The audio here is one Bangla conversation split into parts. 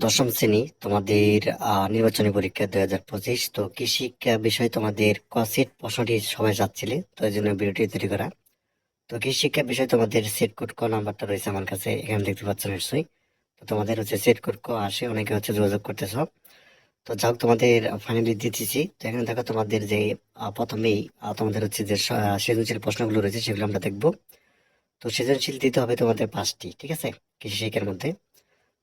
দশম শ্রেণী তোমাদের নির্বাচনী পরীক্ষা 2025। তো কৃষি শিক্ষা বিষয়ে তোমাদের কসেট প্রশ্নটি সবাই যাচ্ছিলে, তো এই জন্য ভিডিওটি তৈরি করা। তো কৃষি শিক্ষা বিষয়ে তোমাদের সেট কোড ক নাম্বারটা রয়েছে আমার কাছে, এখানে দেখতে পাচ্ছ নিশ্চয়ই। তো তোমাদের হচ্ছে সেট কোড ক আসে, অনেকে হচ্ছে যোগাযোগ করতেছ। তো যাই হোক, তোমাদের ফাইনালি দিতেছি। তো এখানে দেখো তোমাদের যে প্রথমেই তোমাদের হচ্ছে যে সৃজনশীল প্রশ্নগুলো রয়েছে সেগুলো আমরা দেখবো। তো সৃজনশীল দিতে হবে তোমাদের 5টি, ঠিক আছে, কৃষি শিক্ষার মধ্যে।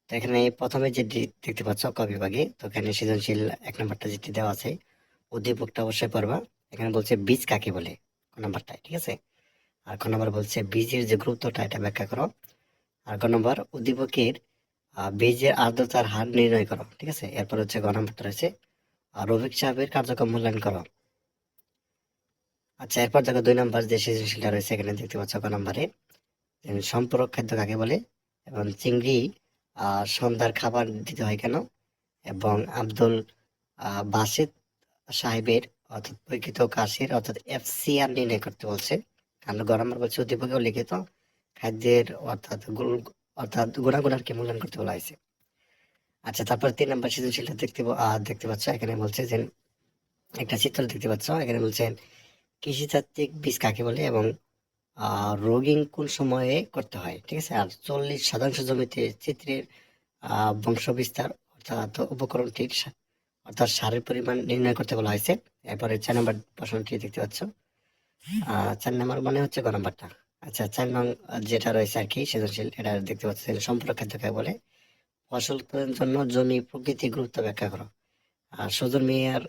তো এখানে প্রথমে যে দেখতে পাচ্ছ ক বিভাগে, তো এখানে সৃজনশীল 1 নাম্বারটা যেটি দেওয়া আছে, উদ্দীপকটা অবশ্যই পড়বা। এখানে বলছে বীজ কাকে বলে, ক নাম্বারটায়, ঠিক আছে। আর খ নাম্বার বলছে বীজের যে গুরুত্বটা এটা ব্যাখ্যা করো। আর গ নম্বর উদ্দীপকের বীজের আর্দ্রতার হার নির্ণয় করো, ঠিক আছে। এরপর হচ্ছে গ নাম্বারটা রয়েছে রফিক সাহেবের কার্যক্রম মূল্যায়ন করো। আচ্ছা, এরপর দেখো 2 নাম্বার যে সৃজনশীলটা রয়েছে, এখানে দেখতে পাচ্ছ ক নাম্বারে সম্পূরক খাদ্য কাকে বলে, এবং চিংড়ি সন্ধ্যার খাবার দিতে হয় কেন, এবং আব্দুল বাসিত সাহেবের অর্থাৎ পরীক্ষিত কাশির অর্থাৎ FCR নির্ণয় করতে বলছে। কারণ গরম বলছে উদ্দীপকেও লিখিত খাদ্যের অর্থাৎ গুণাগুণ আর কি মূল্যায়ন করতে বলা হয়েছে। আচ্ছা, তারপর 3 নাম্বার সৃজনশীলটা দেখতে পাচ্ছ, এখানে বলছে যে একটা চিত্র দেখতে পাচ্ছ, এখানে বলছেন কৃষিতাত্ত্বিক বীজ কাকে বলে, এবং রোগিং কোন সময়ে করতে হয়, ঠিক আছে। আর 40 শতাংশ জমিতে চিত্রের বংশ বিস্তার অর্থাৎ উপকরণটির অর্থাৎ সারের পরিমাণ নির্ণয় করতে বলা হয়েছে। এরপরে 4 নাম্বার প্রশ্নটি দেখতে পাচ্ছ, 4 নাম্বার মানে হচ্ছে গ নাম্বারটা। আচ্ছা, 4 নং যেটা রয়েছে আর কি সৃজনশীল, এটা দেখতে পাচ্ছ সম্পূরক খাদ্য কাকে বলে, ফসল উৎপাদনের জন্য জমি প্রকৃতি গুরুত্ব ব্যাখ্যা করো। আর সুজন মিয়ার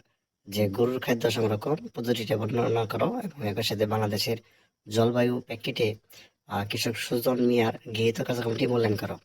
যে গরুর খাদ্য সংরক্ষণ পদ্ধতিটা বর্ণনা করো, এবং একই সাথে বাংলাদেশের জলবায়ু প্রেক্ষিতে কৃষক সুজন মিয়ার গৃহীত কার্যক্রমটি মূল্যায়ন করো।